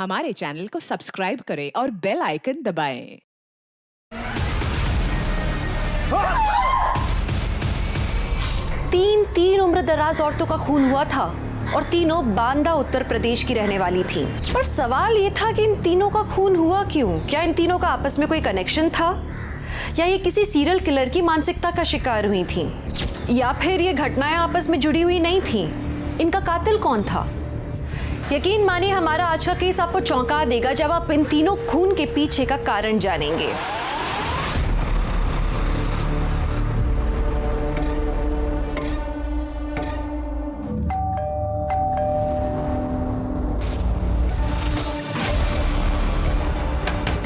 हमारे चैनल को सब्सक्राइब करें और बेल आइकन दबाएं। तीन उम्रदराज औरतों का खून हुआ था और तीनों बांदा उत्तर प्रदेश की रहने वाली थी। पर सवाल ये था कि इन तीनों का खून हुआ क्यों? क्या इन तीनों का आपस में कोई कनेक्शन था, या ये किसी सीरियल किलर की मानसिकता का शिकार हुई थी, या फिर ये घटनाएं आपस में जुड़ी हुई नहीं थी? इनका कातिल कौन था? यकीन मानिए हमारा आज का केस आपको चौंका देगा जब आप इन तीनों खून के पीछे का कारण जानेंगे।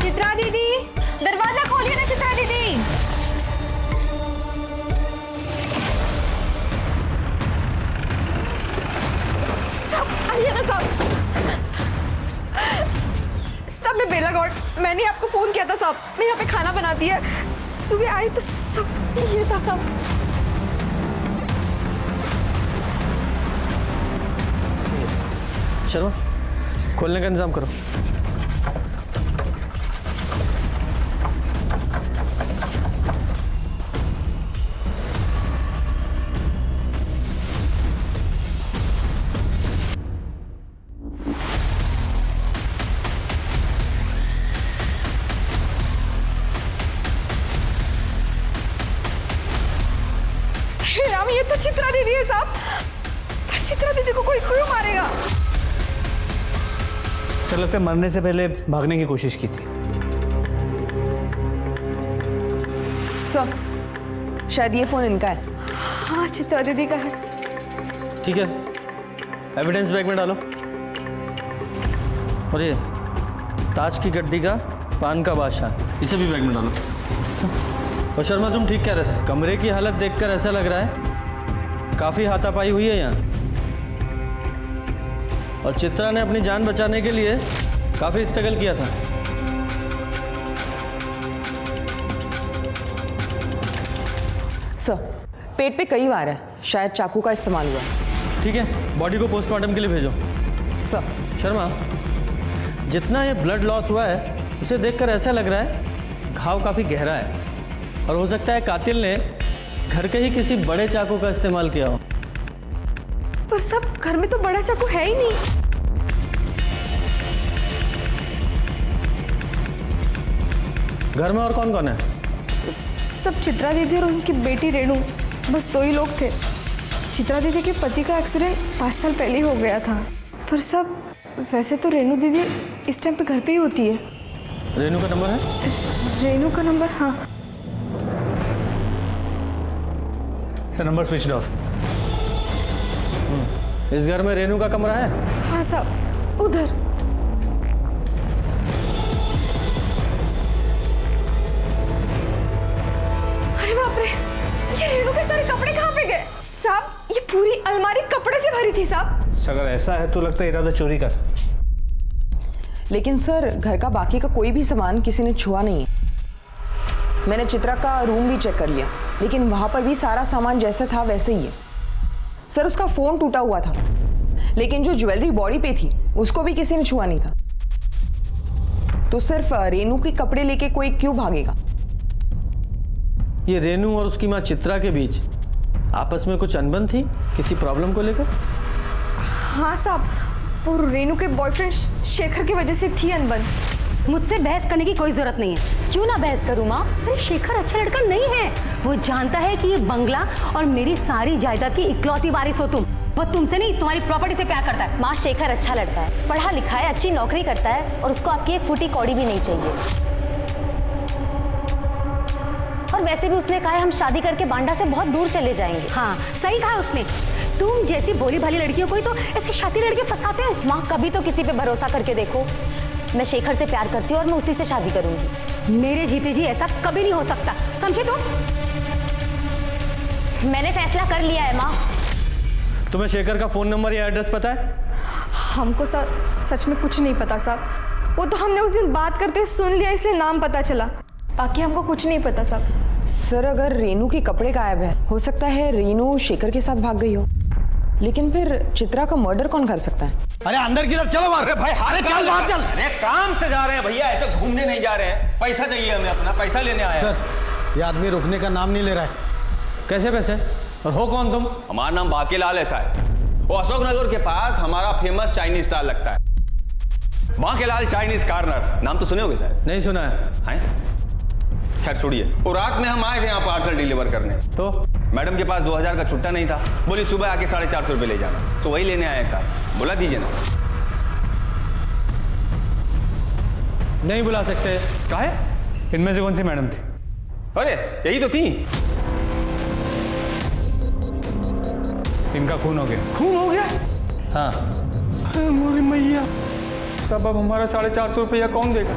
चित्रा दीदी, दरवाजा खोलिए ना चित्रा दीदी। सब आइए ना साहब। सब मैं बेला गौड़, मैंने आपको फोन किया था साहब। मैं यहाँ पे खाना बनाती है, सुबह आई तो सब ये था साहब। शर्मा, खोलने का इंतजाम करो। राम, ये तो चित्रा दीदी है साहब। पर चित्रा दीदी को कोई क्यों मारेगा? सर लगता है मरने से पहले भागने की कोशिश की थी। सर, शायद ये फोन इनका है। हाँ, चित्रा दीदी का है। ठीक है, एविडेंस बैग में डालो। और ये ताज की गड्डी का पान का बादशाह, इसे भी बैग में डालो। और शर्मा, तुम ठीक कह रहे थे, कमरे की हालत देखकर ऐसा लग रहा है काफी हाथापाई हुई है यहाँ। और चित्रा ने अपनी जान बचाने के लिए काफी स्ट्रगल किया था। सर, पेट पे कई वार है, शायद चाकू का इस्तेमाल हुआ। ठीक है, बॉडी को पोस्टमार्टम के लिए भेजो। सर, शर्मा, जितना ये ब्लड लॉस हुआ है उसे देखकर ऐसा लग रहा है घाव काफी गहरा है और हो सकता है कातिल ने घर के ही किसी बड़े चाकू का इस्तेमाल किया हो। पर सब घर में तो बड़ा चाकू है ही नहीं। घर में और कौन कौन है? सब चित्रा दीदी और उनकी बेटी रेणु, बस दो ही लोग थे। चित्रा दीदी के पति का एक्सीडेंट 5 साल पहले ही हो गया था। पर सब वैसे तो रेणु दीदी इस टाइम पे घर पे ही होती है। रेणु का नंबर है? रेणु का नंबर? हाँ सर, नंबर स्विच ऑफ। इस घर में रेणु का कमरा है? हाँ साहब, उधर। अरे बाप रे, ये रेणु के सारे कपड़े कहाँ पे गए? साहब, ये पूरी अलमारी कपड़े से भरी थी साहब। अगर ऐसा है तो लगता है इरादा चोरी कर। लेकिन सर, घर का बाकी का कोई भी सामान किसी ने छुआ नहीं है। मैंने चित्रा का रूम भी चेक कर लिया, लेकिन वहां पर भी सारा सामान जैसा था वैसे ही है। सर, उसका फोन टूटा हुआ था, लेकिन जो ज्वेलरी बॉडी पे थी उसको भी किसी ने छुआ नहीं था। तो सिर्फ रेणु के कपड़े लेके कोई क्यों भागेगा? ये रेणु और उसकी माँ चित्रा के बीच आपस में कुछ अनबन थी किसी प्रॉब्लम को लेकर? हाँ साहब, वो रेणु के बॉयफ्रेंड शेखर की वजह से थी अनबन। मुझसे बहस करने की कोई जरूरत नहीं है। क्यों ना बहस करूं माँ? अरे शेखर अच्छा लड़का नहीं है। वो जानता है कि ये बंगला और मेरी सारी जायदाद की इकलौती वारिस हो तुम। वो तुमसे नहीं, तुम्हारी प्रॉपर्टी से प्यार करता है। माँ, शेखर अच्छा लड़का है, पढ़ा लिखा है, अच्छी नौकरी करता है और उसको आपकी एक फूटी कौड़ी भी नहीं चाहिए। और वैसे भी उसने कहा है हम शादी करके बांडा से बहुत दूर चले जाएंगे। हाँ, सही कहा उसने। तुम जैसी भोली भाली लड़कियों को ही तो ऐसे शादी लड़के फंसाते हैं। माँ, कभी तो किसी पे भरोसा करके देखो। मैं शेखर से प्यार करती हूँ और मैं उसी से शादी करूंगी। मेरे जीते जी ऐसा कभी नहीं हो सकता, समझे तुम? मैंने फैसला कर लिया है माँ। तुम्हें शेखर का फोन नंबर या एड्रेस पता है? हमको सच में कुछ नहीं पता साहब। वो तो हमने उस दिन बात करते सुन लिया, इसलिए नाम पता चला। बाकी हमको कुछ नहीं पता साहब। सर, अगर रेणु के कपड़े गायब है, हो सकता है रेणु शेखर के साथ भाग गई हो। लेकिन फिर चित्रा का मर्डर कौन कर सकता है? अरे अंदर की तरफ चलो मार। अरे भाई अरे चल बाहर चल। अरे काम से जा रहे हैं भैया, ऐसे घूमने नहीं जा रहे हैं। पैसा चाहिए हमें, अपना पैसा लेने आए हैं। सर ये आदमी रुकने का नाम नहीं ले रहा है। कैसे पैसे? और हो कौन तुम? हमारा नाम बाकीलाल है साहब। वो अशोक नगर के पास हमारा फेमस चाइनीज स्टॉल लगता है, बाकीलाल चाइनीज कॉर्नर। नाम तो सुने होगे शायद। नहीं सुना है। खैर छोड़िए, वो रात में हम आए थे यहाँ पार्सल डिलीवर करने, तो मैडम के पास 2000 का छुट्टा नहीं था। बोली सुबह आके 450 रुपये ले जाना, तो वही लेने आए साहब। बुला दीजिए ना। नहीं बुला सकते। काहे? इनमें से कौन सी मैडम थी? अरे यही तो थी। इनका खून हो गया। खून हो गया? हाँ। अरे मोरी मैया, तब अब हमारा 450 रुपया कौन देगा?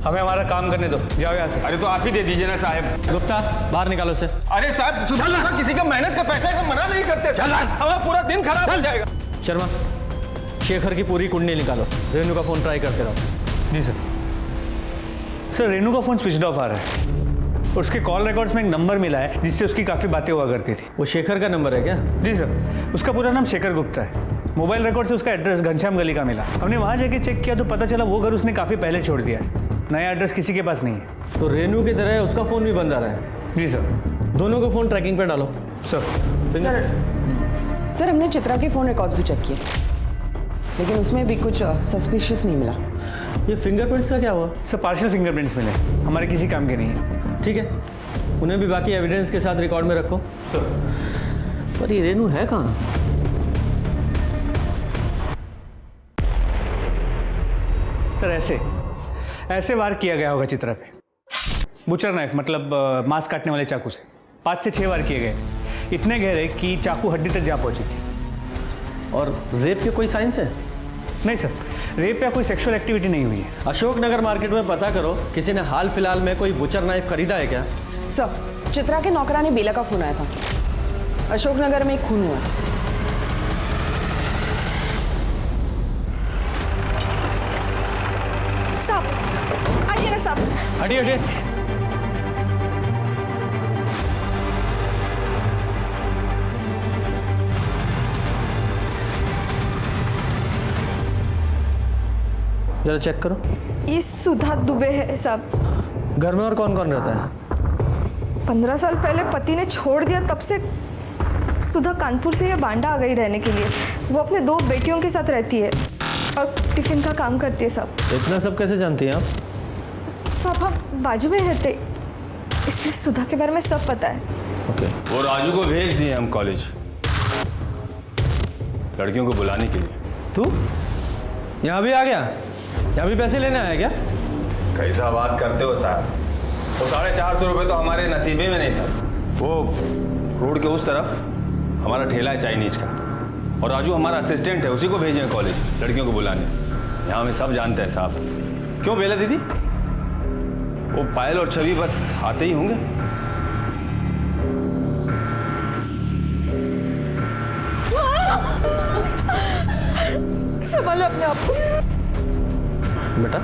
हमें हमारा काम करने दो, जाओ यहाँ से। अरे तो आप ही दे दीजिए ना साहब। गुप्ता बाहर निकालो से। अरे साहब सुबह किसी का मेहनत का पैसा का मना नहीं करते। हमारा पूरा दिन खराब हो जाएगा। शर्मा, शेखर की पूरी कुंडली निकालो। रेनू का फोन ट्राई करते रहो। जी सर। सर रेनू का फोन स्विच ऑफ आ रहा है। उसके कॉल रिकॉर्ड्स में एक नंबर मिला है जिससे उसकी काफ़ी बातें हुआ करती थी। वो शेखर का नंबर है क्या? जी सर, उसका पूरा नाम शेखर गुप्ता है। मोबाइल रिकॉर्ड से उसका एड्रेस घनश्याम गली का मिला। हमने वहाँ जाके चेक किया तो पता चला वो घर उसने काफ़ी पहले छोड़ दिया है। नया एड्रेस किसी के पास नहीं है। तो रेनू की तरह उसका फोन भी बंद आ रहा है। जी सर। दोनों को फोन ट्रैकिंग पे डालो। सर हमने चित्रा के फोन रिकॉर्ड्स भी चेक किए, लेकिन उसमें भी कुछ सस्पिशियस नहीं मिला। ये फिंगरप्रिंट्स का क्या हुआ? सर पार्शियल फिंगरप्रिंट्स मिले, हमारे किसी काम के नहीं है। ठीक है, उन्हें भी बाकी एविडेंस के साथ रिकॉर्ड में रखो। सर पर ये रेनू है कहाँ? सर ऐसे वार किया गया होगा चित्रा पे। बुचर नाइफ मतलब मांस काटने वाले चाकू से 5 से 6 वार किए गए, इतने गहरे कि चाकू हड्डी तक जा पहुंची थी। और रेप के कोई साइंस है? नहीं सर, रेप या कोई सेक्सुअल एक्टिविटी नहीं हुई है। अशोक नगर मार्केट में पता करो, किसी ने हाल फिलहाल में कोई बुचर नाइफ खरीदा है क्या? सर चित्रा के नौकरानी बेला का फोन आया था। अशोक नगर में एक खून हुआ। साहब आइए ना साहब। हटिए हटिए। जरा चेक करो। ये सुधा दुबे है साहब। घर में और कौन कौन रहता है? 15 साल पहले पति ने छोड़ दिया, तब से सुधा कानपुर से ये बांडा आ गई रहने के लिए। वो अपने 2 बेटियों के साथ रहती है और टिफिन का काम करती है साहब। इतना सब कैसे जानती हैं आप? साहब हम बाजू में रहते, इसलिए सुधा के बारे में सब पता है। ओके। वो राजू को भेज दिए हम कॉलेज, लड़कियों को बुलाने के लिए। तू यहाँ भी आ गया? यहाँ भी पैसे लेने आया क्या? कैसा बात करते हो साहब? वो 450 रुपये तो हमारे नसीबे में नहीं था। वो रोड के उस तरफ हमारा ठेला है चाइनीज का, और राजू हमारा असिस्टेंट है, उसी को भेजे कॉलेज लड़कियों को बुलाने। यहाँ हमें सब जानते हैं साहब। क्यों बेला दीदी? वो पायल और छवि बस आते ही होंगे। संभालो अपने आप को। बेटा,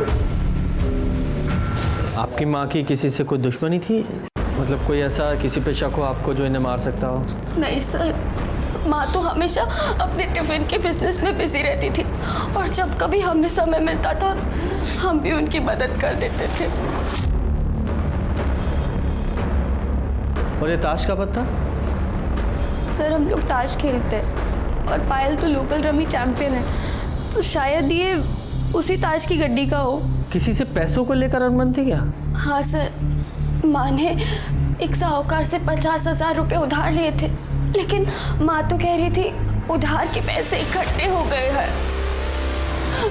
आपकी माँ की किसी से कोई दुश्मनी थी? मतलब कोई ऐसा किसी पे शक हो आपको जो इन्हें मार सकता हो? नहीं सर, माँ तो हमेशा अपने टिफिन के बिजनेस में बिजी रहती थी, और जब कभी हमें समय मिलता था हम भी उनकी मदद कर देते थे। और ये ताश का पत्ता? सर हम लोग ताश खेलते हैं और पायल तो लोकल रमी चैंपियन है, तो शायद ये उसी ताश की गड्डी का हो। किसी से पैसों को लेकर अनबन थी क्या? हाँ सर, माँ ने एक साहूकार से 50,000 रुपये उधार लिए थे, लेकिन माँ तो कह रही थी उधार के पैसे इकट्ठे हो गए हैं।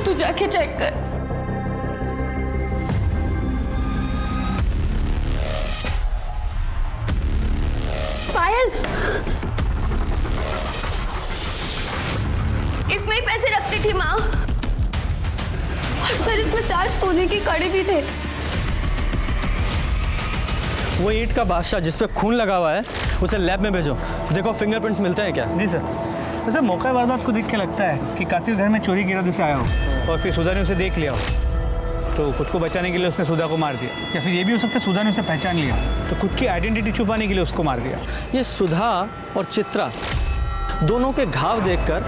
तू जाके चेक कर। पायल, इसमें ही पैसे रखती थी माँ, और सर इसमें 4 सोने की कड़ी भी थे। वो ईंट का बादशाह जिस पे खून लगा हुआ है, उसे लैब में भेजो, देखो फिंगरप्रिंट्स मिलते हैं क्या। जी सर। वैसे मौका वारदात को देख के लगता है कि कातिल घर में चोरी के इरादे से आया हो और फिर सुधा ने उसे देख लिया हो, तो खुद को बचाने के लिए उसने सुधा को मार दिया, या फिर ये भी हो सकता है सुधा ने उसे पहचान लिया तो खुद की आइडेंटिटी छुपाने के लिए उसको मार दिया। ये सुधा और चित्रा दोनों के घाव देखकर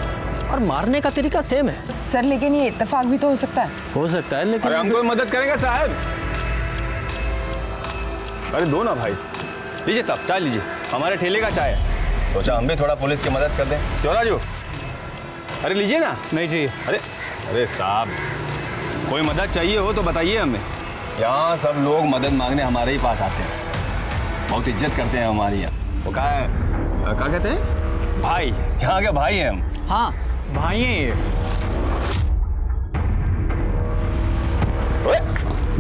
और मारने का तरीका सेम है। सर लेकिन ये इत्तेफाक भी तो हो सकता है। हो सकता है लेकिन अरे हम कोई मदद करेंगे साहब। अरे दो ना भाई, लीजिए साहब चाय लीजिए, हमारे ठेले का चाय है। सोचा हम भी थोड़ा पुलिस की मदद कर दें। क्यों राजू? अरे लीजिए ना। नहीं चाहिए। अरे साहब, कोई मदद चाहिए हो तो बताइए हमें। यहाँ सब लोग मदद मांगने हमारे ही पास आते हैं, बहुत इज्जत करते हैं हमारी यहाँ। वो क्या कहते हैं? भाई, यहाँ के भाई हैं हम। हाँ भाई हैं ये।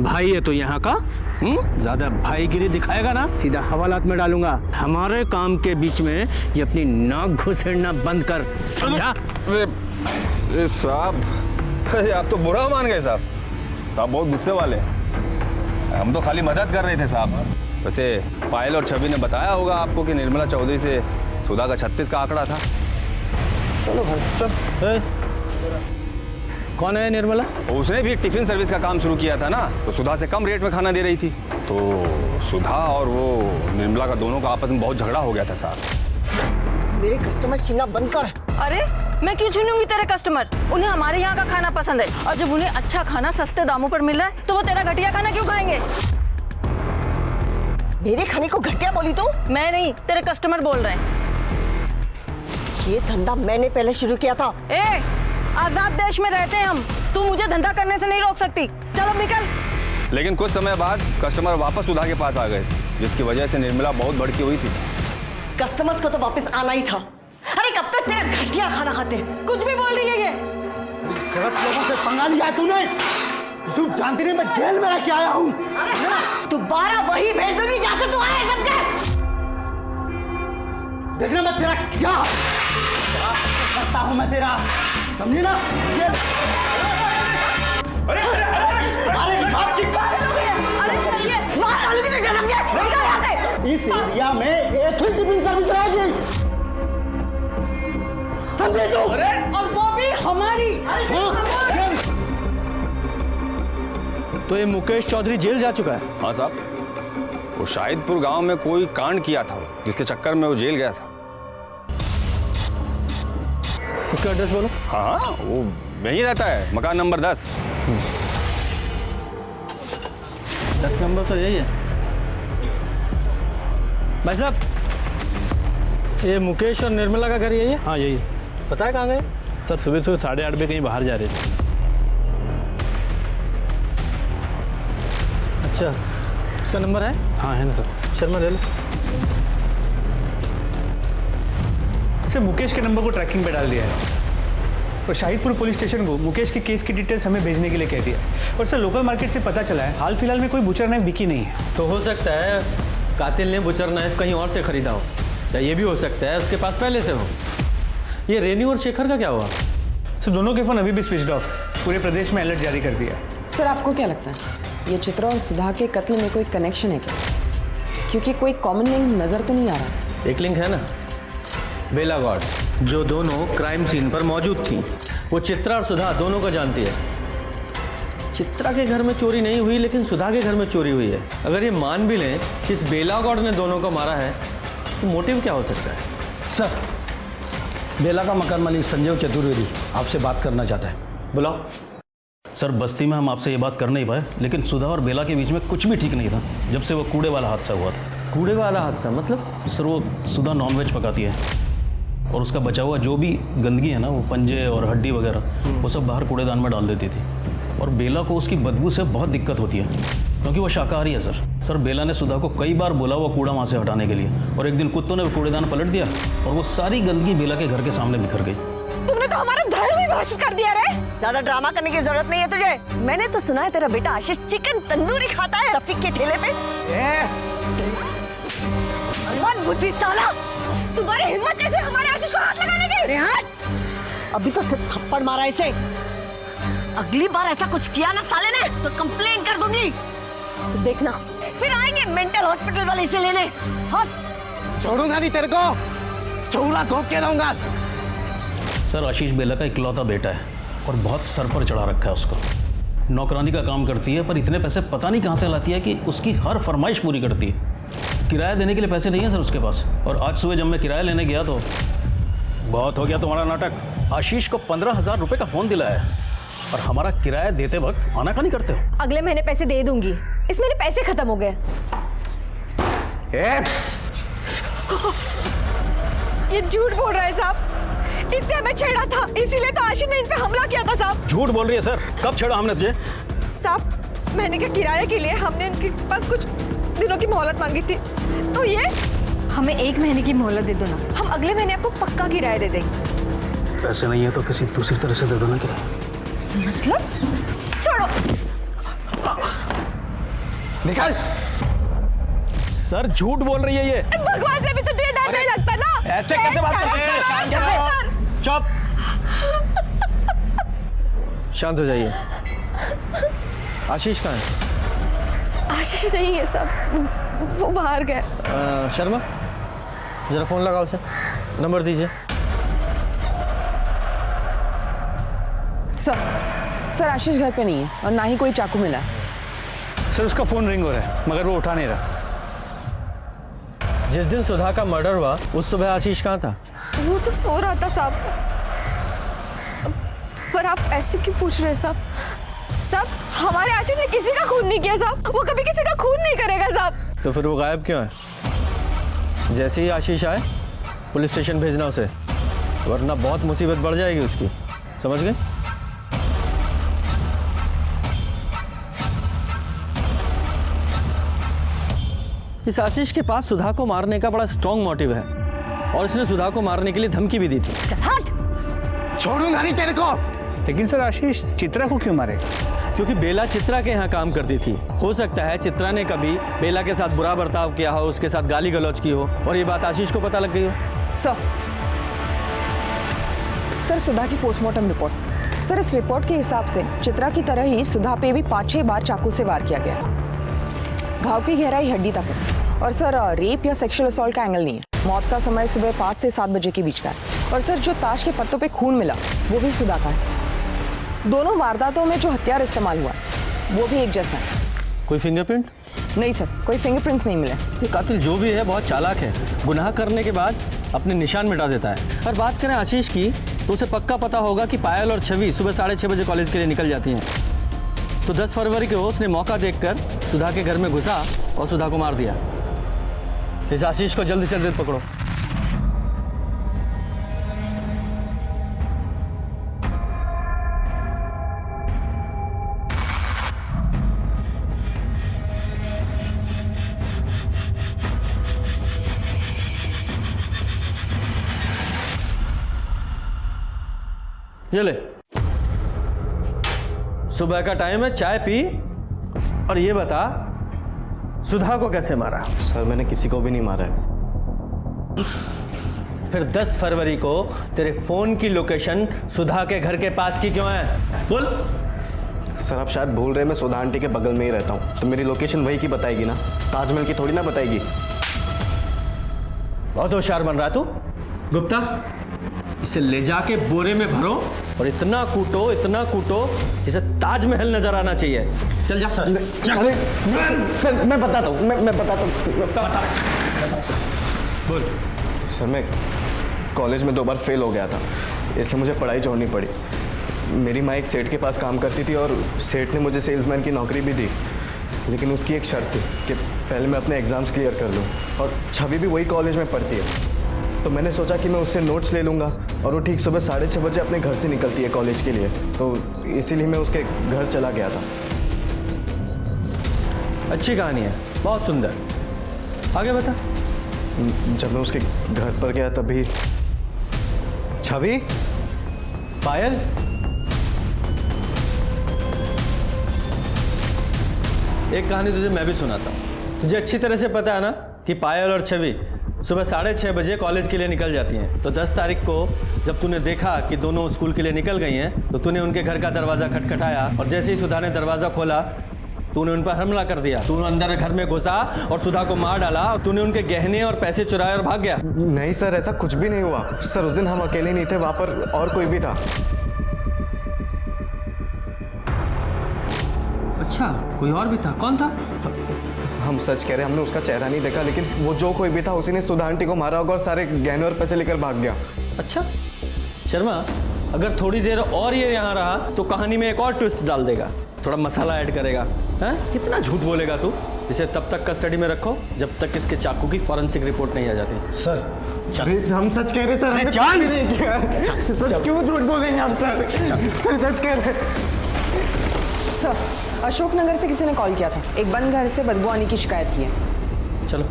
भाई है तो यहाँ का ज्यादा भाईगिरी दिखाएगा ना सीधा हवालात में डालूंगा। हमारे काम के बीच में ये अपनी नाक घुसेड़ना बंद कर, समझा? अरे साहब, अरे आप तो बुरा मान गए साहब। साहब बहुत गुस्से वाले हैं, हम तो खाली मदद कर रहे थे साहब। वैसे पायल और छवि ने बताया होगा आपको कि निर्मला चौधरी से सुधा का 36 का आंकड़ा था। चलो भाई चल। कौन है निर्मला? उसने भी टिफिन सर्विस का काम शुरू किया था ना, तो सुधा से कम रेट में खाना दे रही थी। तो सुधा और वो निर्मला का दोनों का आपस में बहुत झगड़ा हो गया था साहब। मेरे कस्टमर छीनना बंद कर। अरे मैं क्यों छीनूंगी तेरे कस्टमर? उन्हें हमारे यहाँ का खाना पसंद है, और जब उन्हें अच्छा खाना सस्ते दामों पर मिल रहा है तो वो तेरा घटिया खाना क्यों खाएंगे? मेरे खाने को घटिया बोली तू? मैं नहीं, तेरे कस्टमर बोल रहे हैं। ये धंधा मैंने पहले शुरू किया था। आजाद देश में रहते हैं हम, तू मुझे धंधा करने से नहीं रोक सकती। चलो निकल। लेकिन कुछ समय बाद कस्टमर वापस सुधा के पास आ गए, जिसकी वजह से निर्मला बहुत भड़की हुई थी। कस्टमर्स को तो वापस आना ही था। अरे कब तक तेरा घटिया खाना खाते? कुछ भी बोल रही है ये। गलत लोगों से पंगा लिया है तूने। तू जानती नहीं मैं जेल में रह के आया हूँ। दोबारा वही भेज दूंगी जहाँ से तू आया, समझे? देखना मैं तेरा क्या करता हूँ मैं तेरा, समझी ना? अरे इस एरिया में एक ही टिफिन सर्विस रहेगी, समझे तू? और वो भी हमारी। तो ये मुकेश चौधरी जेल जा चुका है? हाँ साहब, वो शाहिदपुर गांव में कोई कांड किया था, जिसके चक्कर में वो जेल गया था। उसका एड्रेस बोलो। हाँ वो यहीं रहता है, मकान नंबर 10। 10 नंबर तो यही है। भाई साहब, ये मुकेश और निर्मला का घर यही है? हाँ यही है। पता है कहाँ गए? सर सुबह 8:30 बजे कहीं बाहर जा रहे थे। अच्छा, उसका नंबर है? हाँ है ना सर। शर्मा ले लो। सर मुकेश के नंबर को ट्रैकिंग पे डाल दिया है और शाहिदपुर पुलिस स्टेशन को मुकेश के केस की डिटेल्स हमें भेजने के लिए कह दिया। और सर लोकल मार्केट से पता चला है हाल फिलहाल में कोई बुचर नाइफ बिकी नहीं है। तो हो सकता है कातिल ने बुचर नाइफ कहीं और से खरीदा हो, या ये भी हो सकता है उसके पास पहले से हो। ये रेनू और शेखर का क्या हुआ? सर दोनों के फ़ोन अभी भी स्विच ऑफ है, पूरे प्रदेश में अलर्ट जारी कर दिया है। सर आपको क्या लगता है ये चित्रा और सुधा के कत्ल में कोई कनेक्शन है क्या? क्योंकि कोई कॉमन लिंक नजर तो नहीं आ रहा। एक लिंक है ना, बेला गौड़, जो दोनों क्राइम सीन पर मौजूद थी। वो चित्रा और सुधा दोनों को जानती है। चित्रा के घर में चोरी नहीं हुई, लेकिन सुधा के घर में चोरी हुई है। अगर ये मान भी लें कि इस बेला गौड़ ने दोनों को मारा है, तो मोटिव क्या हो सकता है? सर, बेला का मकान मालिक संजय चतुर्वेदी आपसे बात करना चाहता है। बुलाओ। सर बस्ती में हम आपसे ये बात कर नहीं पाए, लेकिन सुधा और बेला के बीच में कुछ भी ठीक नहीं था जब से वो कूड़े वाला हादसा हुआ था। कूड़े वाला हादसा मतलब? सर वो सुधा नॉनवेज पकाती है और उसका बचा हुआ जो भी गंदगी है ना, वो पंजे और हड्डी वगैरह, वो सब बाहर कूड़ेदान में डाल देती थी। और बेला को उसकी बदबू से बहुत दिक्कत होती है क्योंकि वो शाकाहारी है। सर बेला ने सुधा को कई बार बोला वो कूड़ा वहाँ से हटाने के लिए, और एक दिन कुत्तों ने कूड़ेदान पलट दिया और वो सारी गंदगी बेला के घर के सामने बिखर गई। तुमने तो हमारा धर्म ही भ्रष्ट कर दिया रे। ज्यादा ड्रामा करने की जरूरत नहीं है तुझे। मैंने तो सुना है तेरा बेटा आशीष चिकन तंदूरी खाता है रफीक के ठेले पे। मन बुद्धि साला, तुम्हारी हिम्मत कैसे हमारे आशीष को हाथ लगाने की? हाथ अभी तो सिर्फ थप्पड़ मारा इसे, अगली बार ऐसा कुछ किया ना साले ने तो कंप्लेंट कर दूंगी। तो देखना फिर आएंगे मेंटल हॉस्पिटल वाले इसे लेने। हट। छोड़ूंगा नहीं तेरे को, चौड़ा घोंप के रहूंगा। सर आशीष बेला का इकलौता बेटा है और बहुत सर पर चढ़ा रखा है उसको। नौकरानी का काम करती है पर इतने पैसे पता नहीं कहाँ से लाती है कि उसकी हर फरमाइश पूरी करती है। किराया देने के लिए पैसे नहीं है सर उसके पास। और आज सुबह जब मैं किराया लेने गया तो बहुत हो गया तुम्हारा नाटक। आशीष को 15,000 रुपए का फोन दिलाया और हमारा किराया देते वक्त आनाकानी करते हो। अगले महीने पैसे दे दूंगी। इस महीने पैसे खत्म हो गए। ये झूठ बोल रहा है साहब। इसने हमें छेड़ा था, इसीलिए तो आशीष ने इन पे हमला किया था साहब। झूठ बोल रही है सर। कब छेड़ा हमने तुझे? साहब, महीने के किराए के लिए हमने इनके पास कुछ दिनों की मोहलत मांगी थी, तो ये हमें 1 महीने की मोहलत दे दो ना, हम अगले महीने आपको पक्का किराया दे देंगे। पैसे नहीं है तो किसी दूसरी तरह से दे दो ना किराया। मतलब? छोड़ो। निकल। सर झूठ बोल रही है ये। भगवान से भी तो तुझे डर नहीं लगता ना? ऐसे कैसे बात करते हैं? कैसे? चुप। शांत हो जाइए। आशीष कहाँ है? आशीष नहीं है साहब, वो बाहर गए। शर्मा, जरा फोन लगाओ उसे, नंबर दीजिए। सर आशीष घर पे नहीं है और ना ही कोई चाकू मिला। सर उसका फोन रिंग हो रहा है मगर वो उठा नहीं रहा। जिस दिन सुधा का मर्डर हुआ उस सुबह आशीष कहाँ था? वो तो सो रहा था साहब। पर आप ऐसे क्यों पूछ रहे हैं साहब? साहब, हमारे आशीष ने किसी का खून नहीं किया साहब। वो कभी किसी का खून नहीं करेगा साहब। तो फिर वो गायब क्यों है? जैसे ही आशीष आए पुलिस स्टेशन भेजना उसे, वरना बहुत मुसीबत बढ़ जाएगी उसकी। समझ गए? इस आशीष के पास सुधा को मारने का बड़ा स्ट्रॉन्ग मोटिव है और इसने सुधा को मारने के लिए धमकी भी दी थी। छोड़ूंगा नहीं तेरे को। लेकिन सर आशीष चित्रा को क्यों मारेगा? क्योंकि बेला चित्रा के यहाँ काम करती थी। हो सकता है चित्रा ने कभी बेला के साथ बुरा बर्ताव किया हो, उसके साथ गाली गलौज की हो और ये बात आशीष को पता लग गई हो। सर सुधा की पोस्टमार्टम रिपोर्ट। सर इस रिपोर्ट के हिसाब से चित्रा की तरह ही सुधा पे भी 5-6 बार चाकू से वार किया गया। घाव की गहराई हड्डी तक है और सर रेप या सेक्सुअल असॉल्ट का एंगल नहीं है। मौत का समय सुबह 5 से 7 बजे के बीच का है और सर जो ताश के पत्तों पे खून मिला वो भी सुधा का है। दोनों वारदातों में जो हथियार इस्तेमाल हुआ वो भी एक जैसा है। कोई फिंगरप्रिंट? नहीं सर, कोई फिंगरप्रिंट्स नहीं मिले। ये कातिल जो भी है बहुत चालाक है। गुनाह करने के बाद अपने निशान मिटा देता है। और बात करें आशीष की तो उसे पक्का पता होगा कि पायल और छवि सुबह 6:30 बजे कॉलेज के लिए निकल जाती हैं। तो 10 फरवरी को उसने मौका देखकर सुधा के घर में घुसा और सुधा को मार दिया। इस आशीष को जल्दी से जल्दी पकड़ो। ये ले, सुबह का टाइम है, चाय पी और ये बता सुधा को कैसे मारा? सर मैंने किसी को भी नहीं मारा है। फिर 10 फरवरी को तेरे फोन की लोकेशन सुधा के घर के पास की क्यों है? बोल। सर आप शायद भूल रहे, मैं सुधा आंटी के बगल में ही रहता हूँ, तो मेरी लोकेशन वही की बताएगी ना, ताजमहल की थोड़ी ना बताएगी। बहुत होशियार बन रहा तू। गुप्ता, इसे ले जाके बोरे में भरो और इतना कूटो जिसे ताजमहल नजर आना चाहिए। चल जा। सर मैं बताता हूँ, मैं बताता हूँ। बोल। सर मैं कॉलेज में 2 बार फेल हो गया था, इसलिए मुझे पढ़ाई छोड़नी पड़ी। मेरी माँ एक सेठ के पास काम करती थी और सेठ ने मुझे सेल्समैन की नौकरी भी दी, लेकिन उसकी एक शर्त थी कि पहले मैं अपने एग्ज़ाम्स क्लियर कर लूँ। और छवि भी वही कॉलेज में पढ़ती है, तो मैंने सोचा कि मैं उससे नोट्स ले लूँगा और वो ठीक सुबह 6:30 बजे अपने घर से निकलती है कॉलेज के लिए, तो इसीलिए मैं उसके घर चला गया था। अच्छी कहानी है, बहुत सुंदर। आगे बता। जब मैं उसके घर पर गया तभी छवि, पायल, एक कहानी तुझे मैं भी सुनाता हूँ। तुझे अच्छी तरह से पता है ना कि पायल और छवि सुबह 6:30 बजे कॉलेज के लिए निकल जाती हैं। तो 10 तारीख को जब तूने देखा कि दोनों स्कूल के लिए निकल गई हैं, तो तूने उनके घर का दरवाज़ा खटखटाया और जैसे ही सुधा ने दरवाज़ा खोला तूने उन पर हमला कर दिया। तूने अंदर घर में घुसा और सुधा को मार डाला और तूने उनके गहने और पैसे चुराए और भाग गया। नहीं सर, ऐसा कुछ भी नहीं हुआ सर। उस दिन हम अकेले नहीं थे, वहाँ पर और कोई भी था। अच्छा, कोई और भी था? कौन था? हम सच कह रहे हैं, हमने उसका चेहरा नहीं देखा, लेकिन वो जो कोई भी था उसी ने सुधा आंटी को मारा होगा और सारे गहने और पैसे लेकर भाग गया। अच्छा, शर्मा, अगर थोड़ी देर और ये यहाँ रहा तो कहानी में एक और ट्विस्ट डाल देगा, थोड़ा मसाला ऐड करेगा। हैं? कितना झूठ बोलेगा तू? इसे तब तक कस्टडी में रखो जब तक इसके चाकू की फॉरेंसिक रिपोर्ट नहीं आ जाती। सर हम सच कह रहे सर, हमें जान नहीं किया सर, क्यों झूठ बोलेंगे हम सर? सर सच कह रहे। सर, अशोकनगर से किसी ने कॉल किया था, एक बंद घर से बदबू आने की शिकायत की है। चलो।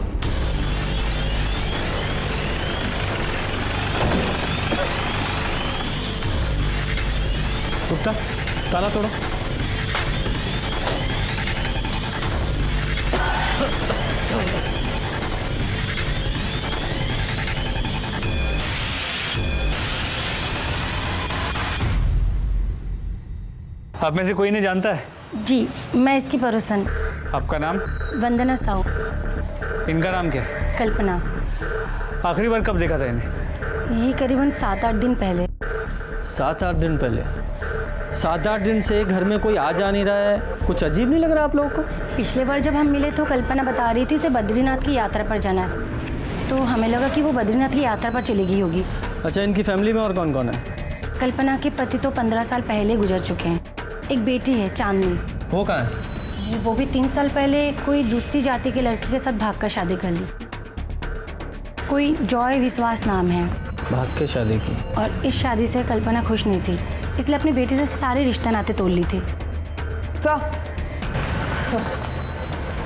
गुप्ता, ताला तोड़ो। आप में से कोई नहीं जानता है? जी, मैं इसकी पड़ोसन। आपका नाम? वंदना साहू। इनका नाम क्या है? कल्पना। आखिरी बार कब देखा था इन्हें? यही करीबन 7-8 दिन पहले। 7-8 दिन पहले? 7-8 दिन से घर में कोई आ जा नहीं रहा है, कुछ अजीब नहीं लग रहा आप लोगों को? पिछले बार जब हम मिले तो कल्पना बता रही थी उसे बद्रीनाथ की यात्रा पर जाना है, तो हमें लगा कि वो बद्रीनाथ की यात्रा पर चली गई होगी। अच्छा, इनकी फैमिली में और कौन कौन है? कल्पना के पति तो 15 साल पहले गुजर चुके हैं। एक बेटी है चांदनी। वो कहाँ है? वो भी 3 साल पहले कोई दूसरी जाति के लड़के के साथ भागकर शादी कर ली। कोई जॉय विश्वास नाम है। भाग के शादी की? और इस शादी से कल्पना खुश नहीं थी, इसलिए अपनी बेटी से सारे रिश्ते नाते तोड़ ली थी।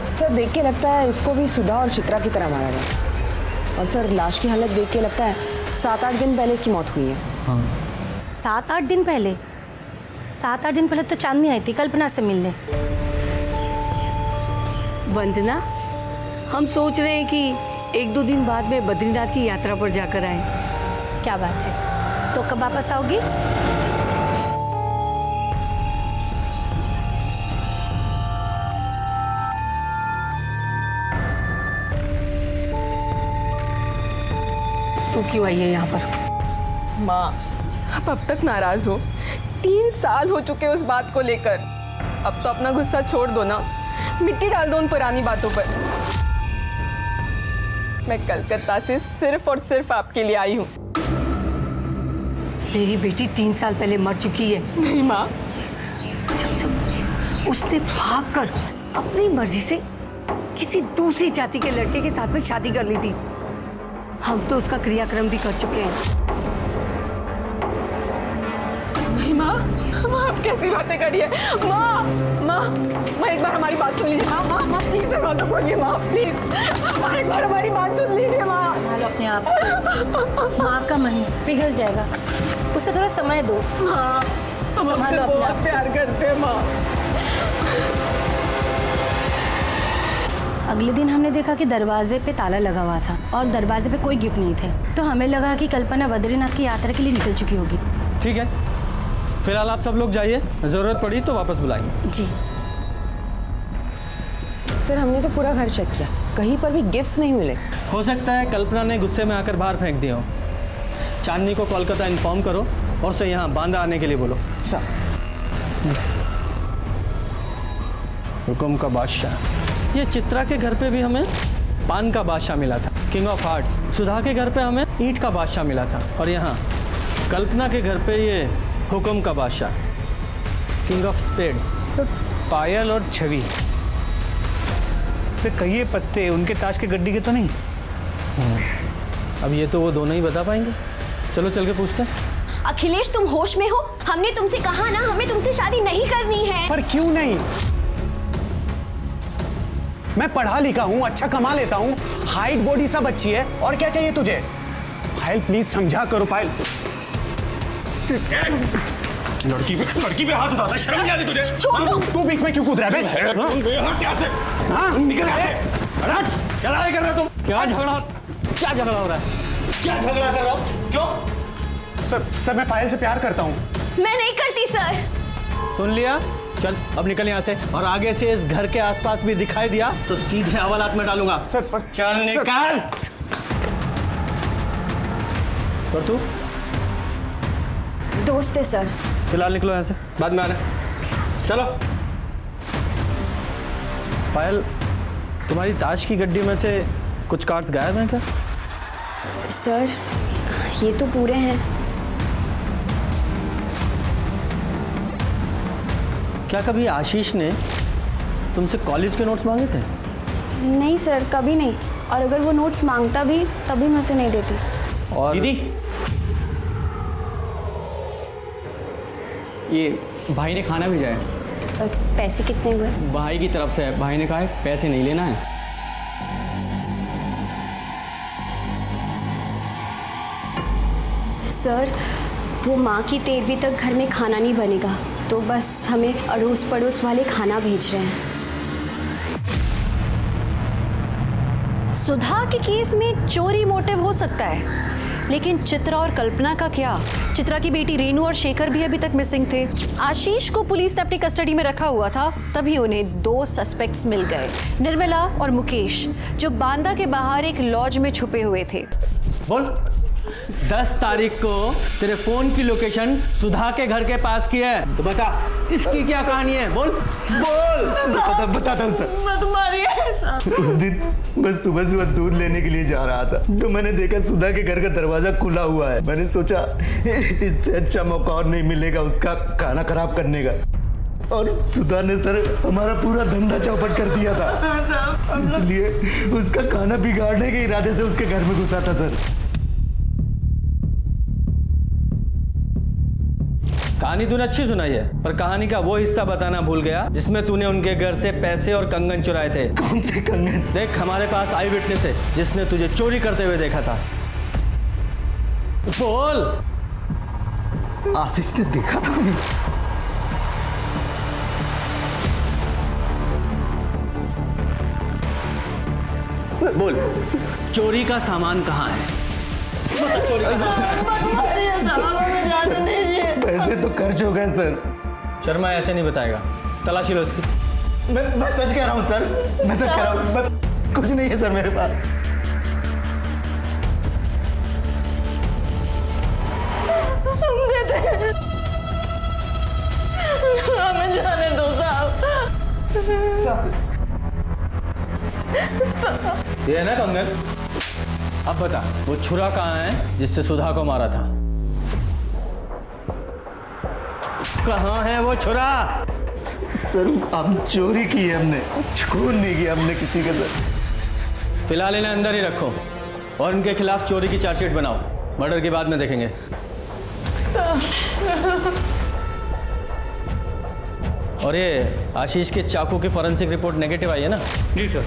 सर देख के लगता है इसको भी सुधा और चित्रा की तरह मारा गया। और सर लाश की हालत देख के लगता है 7-8 दिन पहले इसकी मौत हुई है। हाँ। 7-8 दिन पहले? 7-8 दिन पहले तो चांदनी आई थी कल्पना से मिलने। वंदना, हम सोच रहे हैं कि 1-2 दिन बाद में बद्रीनाथ की यात्रा पर जाकर आए। क्या बात है, तो कब वापस आओगी? तू क्यों आई है यहाँ पर? माँ, आप अब तक नाराज हो। 3 साल हो चुके उस बात को लेकर। अब तो अपना गुस्सा छोड़ दो ना, मिट्टी डाल दो उन पुरानी बातों पर। मैं कलकत्ता से सिर्फ और सिर्फ आपके लिए आई हूँ। मेरी बेटी 3 साल पहले मर चुकी है। नहीं माँ। उसने भागकर अपनी मर्जी से किसी दूसरी जाति के लड़के के साथ में शादी कर ली थी। हम तो उसका क्रियाक्रम भी कर चुके हैं। नहीं माँ, माँ आप कैसी बातें करिए? माँ, माँ, माँ एक बार हमारी बात सुन लीजिए। माँ, माँ, माँ प्लीज दरवाजा खोलिए माँ, प्लीज। माँ एक बार हमारी बात सुन लीजिए माँ। संभालो अपने आप। माँ का मन पिघल जाएगा, उसे थोड़ा समय दो। हाँ, हम आपसे बहुत प्यार करते हैं माँ। अगले दिन हमने देखा कि दरवाजे पे ताला लगा हुआ था और दरवाजे पे कोई गिफ्ट नहीं थे, तो हमें लगा कि कल्पना बद्रीनाथ की यात्रा के लिए निकल चुकी होगी। ठीक है, फिलहाल आप सब लोग जाइए, जरूरत पड़ी तो वापस बुलाएंगे। जी सर, हमने तो पूरा घर चेक किया, कहीं पर भी गिफ्ट्स नहीं मिले। हो सकता है कल्पना ने गुस्से में आकर बाहर फेंक दिया हो। चांदनी को कोलकाता इन्फॉर्म करो और उसे यहाँ बांदा आने के लिए बोलो। सर। हुकुम का बादशाह। ये चित्रा के घर पे भी हमें पान का बादशाह मिला था, किंग ऑफ हार्ट्स। सुधा के घर पे हमें ईंट का बादशाह मिला था, और यहाँ कल्पना के घर पे ये हुकुम का बादशाह, किंग ऑफ स्पेड्स। सर, पायल और छवि से कहिए पत्ते उनके ताश के गड्डी के तो नहीं? अब ये तो वो दोनों ही बता पाएंगे। चलो चल के पूछते हैं। अखिलेश, तुम होश में हो? हमने तुमसे कहा ना, हमें तुमसे शादी नहीं करनी है। पर क्यों नहीं? मैं पढ़ा लिखा हूँ, अच्छा कमा लेता हूँ, हाइट बॉडी सब अच्छी है, और क्या चाहिए तुझे? पायल प्लीज समझा करो। पायल, लड़की पे हाथ उठाता, शर्म नहीं आती तुझे? तू बीच में क्यों कूद रहा है? निकल क्या लड़ाई कर रहे हो तुम? क्या झगड़ा हो रहा है? क्या झगड़ा कर रहे हो? क्यों? सर मैं पायल से प्यार करता हूँ। मैं नहीं करती सर। सुन लिया? चल अब निकल यहाँ से, और आगे से इस घर के आसपास भी दिखाई दिया तो सीधे हवालात में डालूंगा। सर पर चल निकाल। और तू? दोस्त है सर। फिलहाल निकलो यहाँ से, बाद में आना। चलो। पायल, तुम्हारी ताश की गड्डी में से कुछ कार्ड्स गायब हैं क्या? सर ये तो पूरे हैं। क्या कभी आशीष ने तुमसे कॉलेज के नोट्स मांगे थे? नहीं सर, कभी नहीं। और अगर वो नोट्स मांगता भी तभी मैं उसे नहीं देती। और दीदी, ये भाई ने खाना भेजा है। पैसे कितने हुए? भाई की तरफ से है, भाई ने कहा है पैसे नहीं लेना है। सर, वो माँ की 13वीं तक घर में खाना नहीं बनेगा, तो बस हमें अड़ोस पड़ोस वाले खाना भेज रहे हैं। सुधा के केस में चोरी मोटिव हो सकता है, लेकिन चित्रा और कल्पना का क्या? चित्रा की बेटी रेनू और शेखर भी अभी तक मिसिंग थे। आशीष को पुलिस ने अपनी कस्टडी में रखा हुआ था, तभी उन्हें 2 सस्पेक्ट्स मिल गए, निर्मला और मुकेश, जो बांदा के बाहर एक लॉज में छुपे हुए थे। बोल, 10 तारीख को तेरे फोन की लोकेशन सुधा के घर के पास की है, तो बता इसकी क्या कहानी है? बोल बोल। बताता हूँ सर। मैं तुम्हारी उस दिन मैं सुबह सुबह दूध लेने के लिए जा रहा था, तो मैंने देखा सुधा के घर का दरवाजा खुला हुआ है। मैंने सोचा इससे अच्छा मौका और नहीं मिलेगा उसका खाना खराब करने का, और सुधा ने सर हमारा पूरा धंधा चौपट कर दिया था, इसलिए उसका खाना बिगाड़ने के इरादे से उसके घर में घुसा था सर। कहानी तूने अच्छी सुनाई है, पर कहानी का वो हिस्सा बताना भूल गया जिसमें तूने उनके घर से पैसे और कंगन चुराए थे। कौन से कंगन? देख, हमारे पास आई विटनेस है जिसने तुझे चोरी करते हुए देखा था। बोल। आशीष ने देखा था मुझे। बोल, चोरी का सामान कहाँ है? पैसे तो खर्च हो गए सर। शर्मा ऐसे नहीं बताएगा, तलाशी लो इसकी। मैं सच कह रहा हूँ सर, मैं सच कह रहा हूँ, कुछ नहीं है सर मेरे पास। हमें जाने दो साहब। ये है ना कंगन? अब बता, वो छुरा कहाँ है जिससे सुधा को मारा था? कहाँ है वो छुरा? सर अब चोरी की है हमने, खून नहीं किया हमने किसी के साथ। फिलहाल इन्हें अंदर ही रखो और इनके खिलाफ चोरी की चार्जशीट बनाओ, मर्डर के बाद में देखेंगे। और ये आशीष के चाकू की फॉरेंसिक रिपोर्ट नेगेटिव आई है ना? जी सर।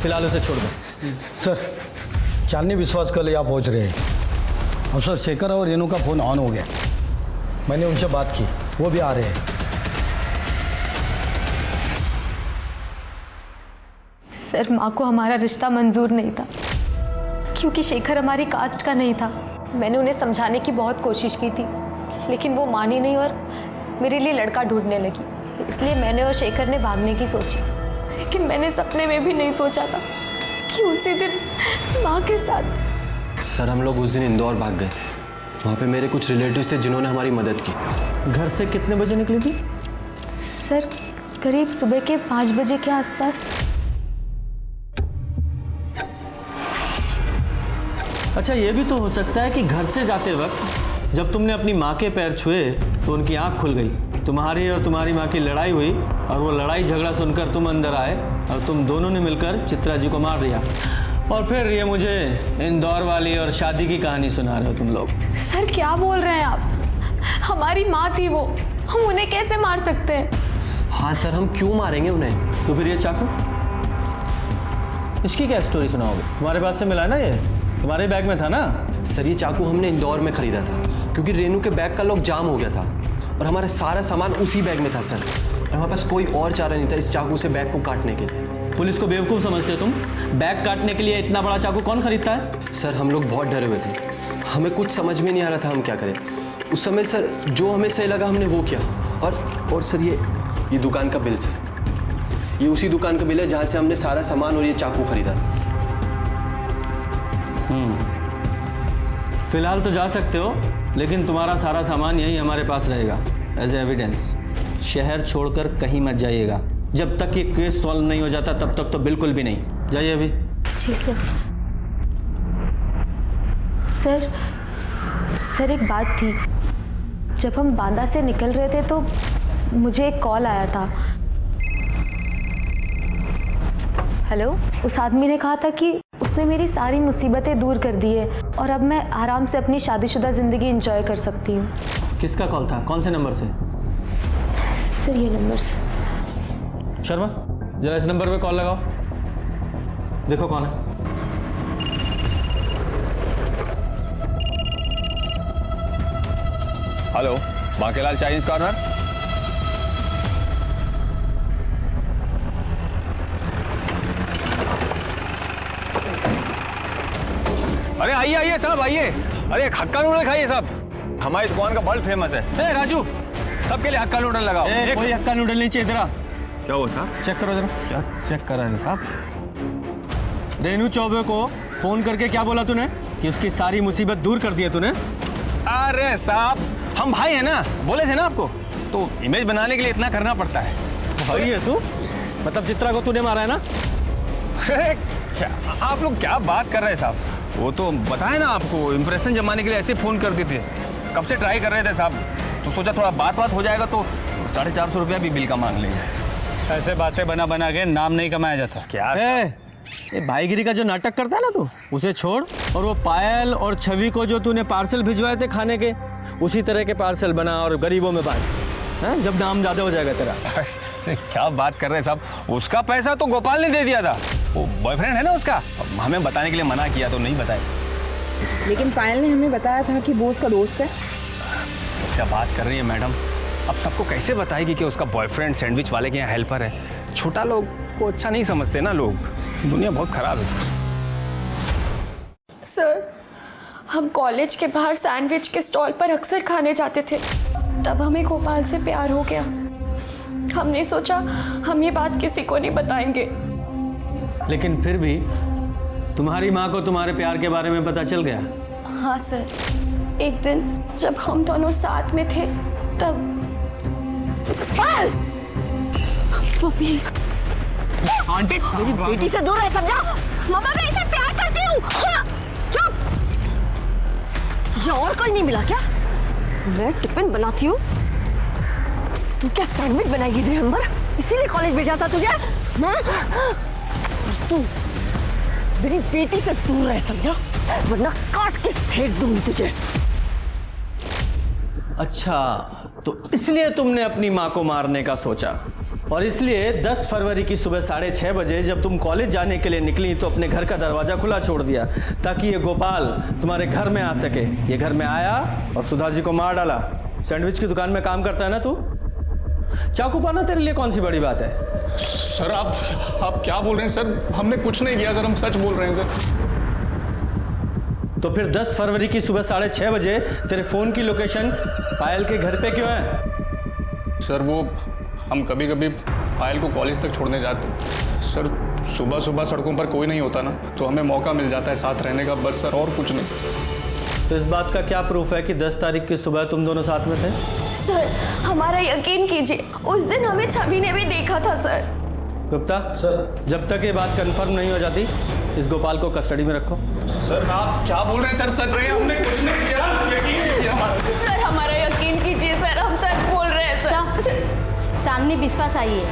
फिलहाल उसे छोड़ दो। सर, चांदनी विश्वास कल यहाँ पहुँच रहे हैं और सर शेखर और रेनू का फ़ोन ऑन हो गया। मैंने उनसे बात की, वो भी आ रहे हैं। सर, माँ को हमारा रिश्ता मंजूर नहीं था क्योंकि शेखर हमारी कास्ट का नहीं था। मैंने उन्हें समझाने की बहुत कोशिश की थी, लेकिन वो मानी नहीं और मेरे लिए लड़का ढूंढने लगी। इसलिए मैंने और शेखर ने भागने की सोची, लेकिन मैंने सपने में भी नहीं सोचा था कि उसी दिन माँ के साथ। सर, हम लोग उस दिन इंदौर भाग गए थे। वहाँ पे मेरे कुछ रिलेटिव्स थे जिन्होंने हमारी मदद की। घर से कितने बजे निकली थी? सर, करीब सुबह के 5 बजे के आसपास। अच्छा, ये भी तो हो सकता है कि घर से जाते वक्त जब तुमने अपनी माँ के पैर छुए तो उनकी आंख खुल गई, तुम्हारी और तुम्हारी माँ की लड़ाई हुई और वो लड़ाई झगड़ा सुनकर तुम अंदर आए और तुम दोनों ने मिलकर चित्रा जी को मार दिया। और फिर ये मुझे इंदौर वाली और शादी की कहानी सुना रहे हो तुम लोग। सर, क्या बोल रहे हैं आप? हमारी माँ थी वो, हम उन्हें कैसे मार सकते हैं? हाँ सर, हम क्यों मारेंगे उन्हें? तो फिर ये चाकू, इसकी क्या स्टोरी सुनाओगे? तुम्हारे पास से मिला ना, ये तुम्हारे बैग में था ना? सर, ये चाकू हमने इंदौर में खरीदा था क्योंकि रेनू के बैग का लॉक जाम हो गया था और हमारा सारा सामान उसी बैग में था सर। और हमारे पास कोई और चारा नहीं था इस चाकू से बैग को काटने के लिए। पुलिस को बेवकूफ़ समझते हो तुम? बैग काटने के लिए इतना बड़ा चाकू कौन खरीदता है? सर, हम लोग बहुत डरे हुए थे, हमें कुछ समझ में नहीं आ रहा था हम क्या करें। उस समय सर जो हमें सही लगा हमने वो किया। और सर ये दुकान का बिल सर, ये उसी दुकान का बिल है जहाँ से हमने सारा सामान और ये चाकू खरीदा था। फिलहाल तो जा सकते हो, लेकिन तुम्हारा सारा सामान यही हमारे पास रहेगा एज एविडेंस। शहर छोड़कर कहीं मत जाइएगा, जब तक ये केस सॉल्व नहीं हो जाता तब तक तो बिल्कुल भी नहीं। जाइए अभी। जी सर, एक बात थी। जब हम बांदा से निकल रहे थे तो मुझे एक कॉल आया था। हेलो, उस आदमी ने कहा था कि उसने मेरी सारी मुसीबतें दूर कर दी है और अब मैं आराम से अपनी शादीशुदा ज़िंदगी एंजॉय कर सकती हूँ। किसका कॉल था? कौन से नंबर से? सर ये नंबर से। शर्मा, जरा इस नंबर पे कॉल लगाओ, देखो कौन है। Hello, Bankelal Chinese corner. अरे आइए आइए साहब आइए। अरे हक्का नूडल खाइए साहब, हमारी दुकान का वर्ल्ड फेमस है। ए राजू, सबके लिए हक्का नूडल लगाओ। कोई हक्का नूडल नहीं चाहिए तेरा। क्या हुआ साहब? चेक करो जरा। क्या चेक कर रहे हैं साहब? रेनू चौबे को फोन करके क्या बोला तूने कि उसकी सारी मुसीबत दूर कर दी है तूने? अरे साहब, हम भाई हैं ना, बोले थे ना आपको, तो इमेज बनाने के लिए इतना करना पड़ता है। भाई है तू? मतलब चित्रा को तूने मारा है ना? क्या आप लोग क्या बात कर रहे हैं साहब? वो तो बताए ना आपको, इंप्रेशन जमाने के लिए ऐसे फोन कर देते। कब से ट्राई कर रहे थे साहब, तो सोचा थोड़ा बात हो जाएगा तो 450 रुपया भी बिल का मांग लेंगे। ऐसे बातें बना बना के नाम नहीं कमाया जाता। क्या ये भाईगिरी का जो नाटक करता है ना तू, उसे छोड़ और वो पायल और छवि को जो तूने पार्सल भिजवाए थे खाने के, उसी तरह के पार्सल बना और गरीबों में बांट, जब नाम ज्यादा हो जाएगा तेरा। क्या बात कर रहे हैं साहब? उसका पैसा तो गोपाल ने दे दिया था, वो बॉयफ्रेंड है ना उसका। हमें बताने के लिए मना किया तो नहीं बताए। लेकिन पायल ने हमें बताया था कि वो उसका दोस्त है। क्या बात कर रही है मैडम? अब सबको कैसे बताएगी कि उसका बॉयफ्रेंड सैंडविच वाले के यहाँ हेल्पर है? छोटा लोग को अच्छा नहीं समझते ना लोग, दुनिया बहुत खराब है। सर, हम कॉलेज के बाहर सैंडविच के स्टॉल पर अक्सर खाने जाते थे, तब हमें गोपाल से प्यार हो गया। हमने सोचा हम ये बात किसी को नहीं बताएंगे। लेकिन फिर भी तुम्हारी माँ को तुम्हारे प्यार के बारे में पता चल गया? हाँ सर, एक दिन जब हम दोनों साथ में थे तब। मम्मी, आंटी, मेरी बेटी से दूर है, समझा? मम्मा, मैं इसे प्यार करती हूँ। चुप। तुझे और कोई नहीं मिला क्या? मैं टिफिन बनाती हूँ, तू क्या सैंडविच बनाएगी दिन भर? इसीलिए कॉलेज भेजा था तुझे? तू मेरी बेटी से दूर रह, समझा? वरना काट के फेंक दूंगी तुझे। अच्छा, तो इसलिए तुमने अपनी माँ को मारने का सोचा, और इसलिए 10 फरवरी की सुबह 6:30 बजे जब तुम कॉलेज जाने के लिए निकली तो अपने घर का दरवाजा खुला छोड़ दिया ताकि ये गोपाल तुम्हारे घर में आ सके। ये घर में आया और सुधा जी को मार डाला। सैंडविच की दुकान में काम करता है ना तू? चाकू पाना तेरे लिए कौन सी बड़ी बात है? सर आप क्या बोल रहे हैं सर? हमने कुछ नहीं किया सर, हम सच बोल रहे हैं सर। तो फिर 10 फरवरी की सुबह 6:30 बजे तेरे फोन की लोकेशन पायल के घर पे क्यों है? सर वो हम कभी कभी पायल को कॉलेज तक छोड़ने जाते सर। सुबह सुबह सड़कों पर कोई नहीं होता ना, तो हमें मौका मिल जाता है साथ रहने का, बस सर, और कुछ नहीं। तो इस बात का क्या प्रूफ है कि 10 तारीख की सुबह तुम दोनों साथ में थे? सर, हमारा यकीन कीजिए, उस दिन हमें छवि ने भी देखा था सर। गुप्ता सर, जब तक ये बात कंफर्म नहीं हो जाती इस गोपाल को कस्टडी में रखो। सर आप क्या बोल रहे हैं सर? सच रहे हैं, हमने कुछ नहीं किया, यकीन कीजिए। सर हमारा यकीन कीजिए सर, हम सच बोल रहे हैं सर। चांदनी विश्वास आई है।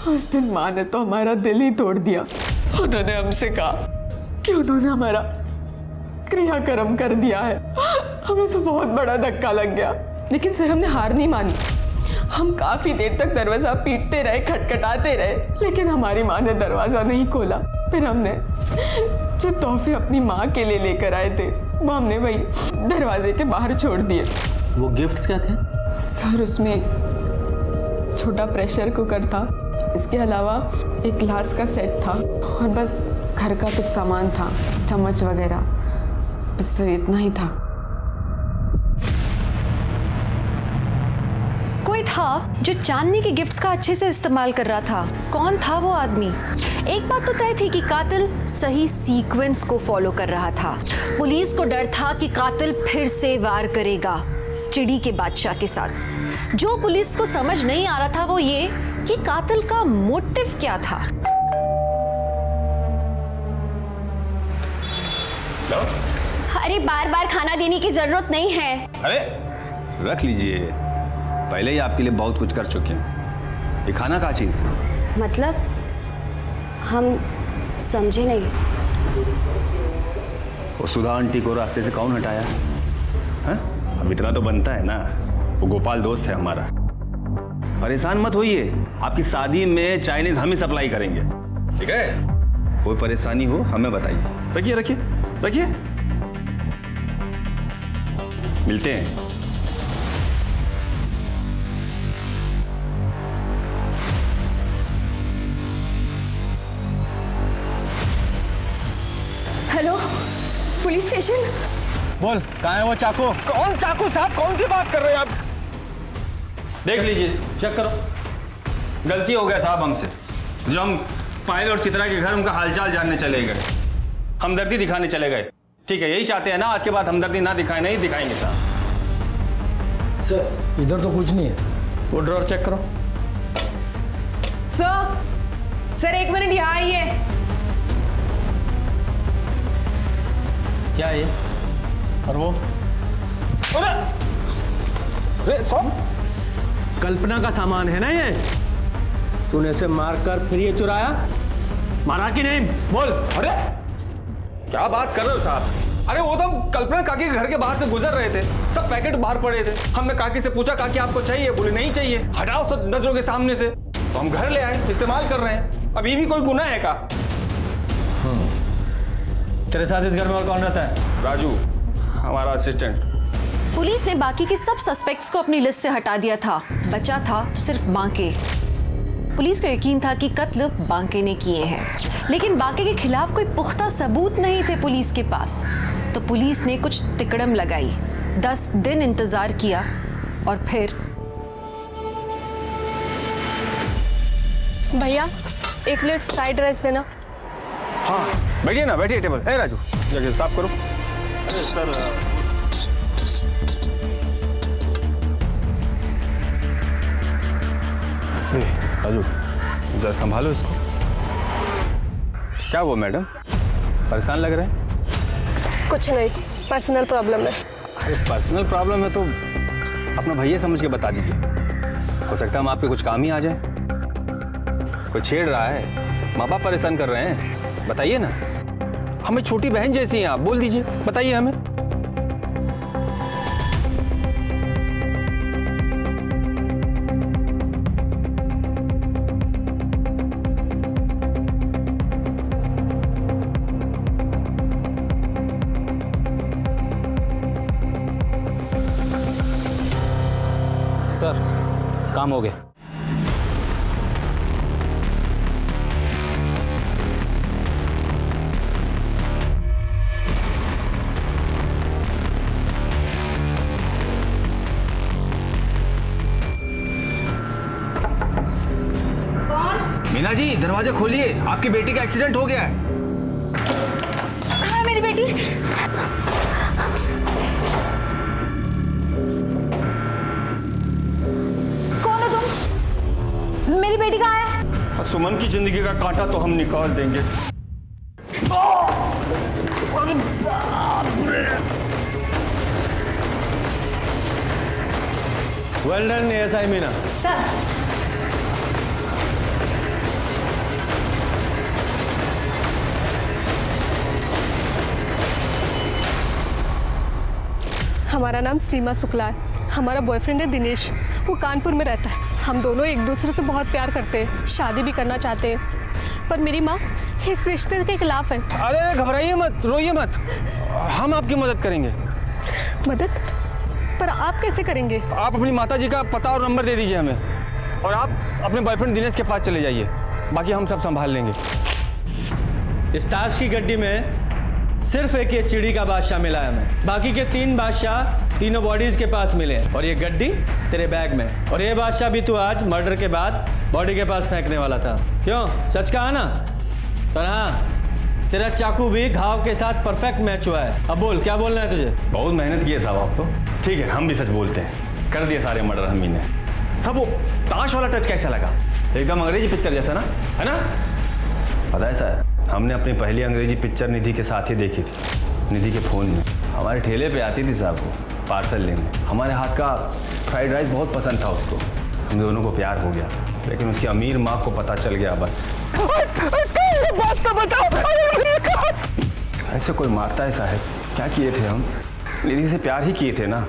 उस दिन माँ ने तो हमारा दिल ही तोड़ दिया। उन्होंने हमसे कहा कि उन्होंने हमारा क्रियाक्रम कर दिया है। हमें तो बहुत बड़ा धक्का लग गया, लेकिन सर हमने हार नहीं मानी। हम काफी देर तक दरवाजा पीटते रहे, खटखटाते रहे, लेकिन हमारी माँ ने दरवाजा नहीं खोला। फिर हमने जो तोहफे अपनी माँ के लिए लेकर आए थे वो हमने वही दरवाजे के बाहर छोड़ दिए। वो गिफ्ट्स क्या थे? सर उसमें छोटा प्रेशर कुकर था, इसके अलावा एक ग्लास का सेट था और बस घर का कुछ सामान था, चम्मच वगैरह, बस इतना ही था। कोई था जो चांदनी के गिफ्ट्स का अच्छे से इस्तेमाल कर रहा था। कौन था वो आदमी? एक बात तो तय थी कि कातिल सही सीक्वेंस को फॉलो कर रहा था। पुलिस को डर था कि कातिल फिर से वार करेगा चिड़ी के बादशाह के साथ। जो पुलिस को समझ नहीं आ रहा था वो ये कि कातिल का मोटिव क्या था। अरे बार बार खाना देने की जरूरत नहीं है। अरे रख लीजिए, पहले ही आपके लिए बहुत कुछ कर चुके हैं। ये खाना का चीज़? मतलब हम समझे नहीं। वो सुधा आंटी को रास्ते से कौन हटाया? हाँ? अब इतना तो बनता है ना, वो गोपाल दोस्त है हमारा। परेशान मत होइए, आपकी शादी में चाइनीज हम ही सप्लाई करेंगे, ठीक है? कोई परेशानी हो हमें बताइए। रखिए रखिए रखिए, मिलते हैं। Hello, police station. बोल, कहाँ है वो चाकू? कौन चाकू साहब, कौन सी बात कर रहे हैं आप? देख लीजिए, चेक करो। गलती हो गया साहब हमसे, जो हम पायल और चित्रा के घर उनका हालचाल जानने चले गए, हमदर्दी दिखाने चले गए। ठीक है, यही चाहते हैं ना, आज के बाद हमदर्दी ना दिखाए, नहीं दिखाएंगे साहब। सर इधर तो कुछ नहीं है। वो ड्रॉर चेक करो। सर 1 मिनट यहाँ आइए। क्या है ये? और वो? कल्पना का सामान है ना ये? तूने इसे मारकर फिर ये चुराया? मारा कि नहीं? बोल। अरे क्या बात कर रहे हो साहब? अरे वो तो कल्पना काकी के घर के बाहर से गुजर रहे थे, सब पैकेट बाहर पड़े थे। हमने काकी से पूछा, काकी आपको चाहिए? बोले नहीं चाहिए, हटाओ सब नजरों के सामने से। तो हम घर ले आए, इस्तेमाल कर रहे हैं। अब ये भी कोई गुनाह है का? तेरे साथ इस घर में और कौन रहता है? राजू, हमारा असिस्टेंट। पुलिस ने बाकी के सब सस्पेक्ट्स को अपनी लिस्ट से हटा दिया था, बचा था तो सिर्फ बांके। पुलिस को यकीन था कि कत्ल बांके ने किए हैं, लेकिन बांके के खिलाफ कोई पुख्ता सबूत नहीं थे पुलिस के पास। तो पुलिस ने कुछ तिकड़म लगाई, 10 दिन इंतजार किया और फिर। भैया 1 प्लेट फ्राइड राइस देना। हाँ बैठिए ना, बैठिए टेबल। ए राजू, जगह साफ करो। अरे सर, राजू जरा संभालो इसको। क्या हुआ मैडम, परेशान लग रहे हैं? कुछ नहीं, पर्सनल प्रॉब्लम है। अरे पर्सनल प्रॉब्लम है तो अपना भैया समझ के बता दीजिए, हो सकता है हम आपके कुछ काम ही आ जाए। कोई छेड़ रहा है, माँ बाप परेशान कर रहे हैं, बताइए ना। हमें छोटी बहन जैसी हैं आप, बोल दीजिए, बताइए हमें। सर काम हो गया। मीना जी दरवाजा खोलिए, आपकी बेटी का एक्सीडेंट हो गया है। कहाँ है मेरी बेटी? कौन हो तुम? मेरी बेटी कहाँ है? सुमन की जिंदगी का कांटा तो हम निकाल देंगे। Well done ASI Meena. हमारा नाम सीमा शुक्ला है, हमारा बॉयफ्रेंड है दिनेश, वो कानपुर में रहता है। हम दोनों एक दूसरे से बहुत प्यार करते हैं, शादी भी करना चाहते हैं, पर मेरी माँ इस रिश्ते के खिलाफ है। अरे घबराइए मत, रोइए मत, हम आपकी मदद करेंगे। मदद? पर आप कैसे करेंगे? आप अपनी माता जी का पता और नंबर दे दीजिए हमें, और आप अपने बॉयफ्रेंड दिनेश के पास चले जाइए, बाकी हम सब संभाल लेंगे। इस ताश की गड्डी में सिर्फ एक ये चिड़ी का बादशाह मिला है हमें, बाकी के 3 बादशाह तीनों बॉडीज के पास मिले, और ये गड्डी तेरे बैग में। और ये बादशाह भी तू आज मर्डर के बाद बॉडी के पास फेंकने वाला था, क्यों? सच कहा ना? और हाँ, तेरा चाकू भी घाव के साथ परफेक्ट मैच हुआ है। अब बोल, क्या बोलना है तुझे? बहुत मेहनत की है साहब आप तो। ठीक है, हम भी सच बोलते हैं, कर दिए सारे मर्डर हम ही ने। सब वो ताश वाला टच कैसा लगा? एकदम अंग्रेजी पिक्चर जैसा ना, है ना? पता है सर, हमने अपनी पहली अंग्रेजी पिक्चर निधि के साथ ही देखी थी, निधि के फ़ोन में। हमारे ठेले पे आती थी साहब को, पार्सल लेने। हमारे हाथ का फ्राइड राइस बहुत पसंद था उसको, हम दोनों को प्यार हो गया, लेकिन उसकी अमीर माँ को पता चल गया बस। बात तो बताओ। ऐसे कोई मारता है साहब? क्या किए थे हम? निधि से प्यार ही किए थे ना।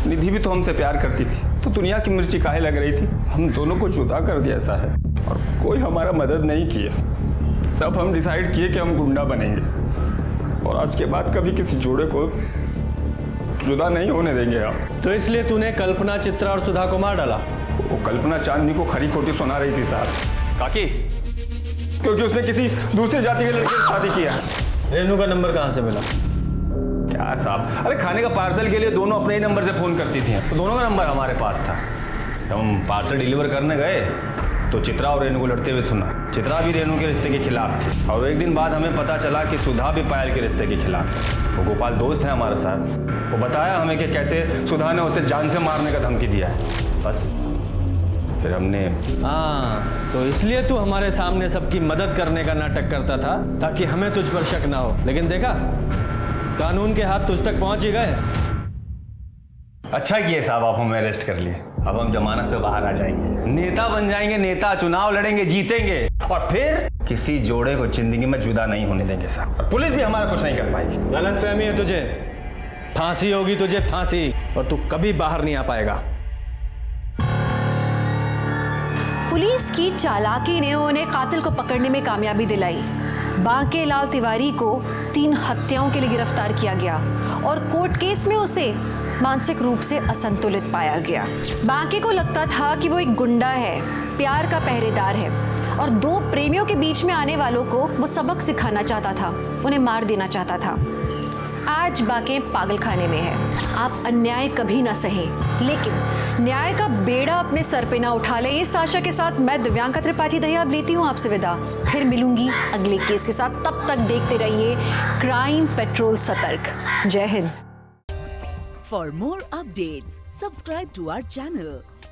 निधि भी तो हमसे प्यार करती थी, तो दुनिया की मिर्ची काहे लग रही थी? हम दोनों को जुदा कर दिया साहब, और कोई हमारा मदद नहीं किया। तब हम डिसाइड किए कि हम गुंडा बनेंगे, और आज के बाद कभी किसी जोड़े को जुदा नहीं होने देंगे आप। तो इसलिए तूने कल्पना, चित्रा और सुधा को मार डाला? वो कल्पना चांदनी को खरी खोटी सुना रही थी साहब। काकी, क्योंकि उसने किसी दूसरे जाति के लड़के से शादी किया। रेनू का नंबर कहाँ से मिला? क्या साहब, अरे खाने का पार्सल के लिए दोनों अपने ही नंबर से फोन करती थी, तो दोनों का नंबर हमारे पास था। जब हम पार्सल डिलीवर करने गए तो चित्रा और रेनू को लड़ते हुए सुना। चित्रा भी रेनू के रिश्ते के खिलाफ थी, और एक दिन बाद हमें पता चला कि सुधा भी पायल के रिश्ते के खिलाफ थी। वो गोपाल दोस्त है हमारे साथ, वो बताया हमें कि कैसे सुधा ने उसे जान से मारने का धमकी दिया है। बस फिर हमने। हाँ, तो इसलिए तू हमारे सामने सबकी मदद करने का नाटक करता था, ताकि हमें तुझ पर शक ना हो। लेकिन देखा, कानून के हाथ तुझ तक पहुंच ही गए। अच्छा किए साहब आप हमें अरेस्ट कर लिए। अब हम जमानत पे बाहर आ जाएंगे, नेता बन जाएंगे, नेता चुनाव लड़ेंगे, जीतेंगे, और फिर किसी जोड़े को जिंदगी में जुदा नहीं होने देंगे साहब। और पुलिस भी हमारा कुछ नहीं कर पाएगी। गलतफहमी है तुझे, फांसी होगी तुझे, फांसी, और तू कभी बाहर नहीं आ पाएगा। पुलिस की चालाकी ने उन्हें कातिल को पकड़ने में कामयाबी दिलाई। बांके लाल तिवारी को 3 हत्याओं के लिए गिरफ्तार किया गया, और कोर्ट केस में उसे मानसिक रूप से असंतुलित पाया गया। बांके को लगता था कि वो एक गुंडा है, प्यार का पहरेदार है, और 2 प्रेमियों के बीच में आने वालों को वो सबक सिखाना चाहता था, उन्हें मार देना चाहता था। आज बांके पागल खाने में है। आप अन्याय कभी ना सहें, लेकिन न्याय का बेड़ा अपने सर पे ना उठा ले। इस आशा के साथ मैं दिव्यांका त्रिपाठी दहिया लेती हूँ आपसे विदा। फिर मिलूंगी अगले केस के साथ। तब तक देखते रहिए क्राइम पेट्रोल सतर्क। जय Hind. For more updates, subscribe to our channel,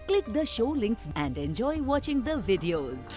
click the show links and enjoy watching the videos.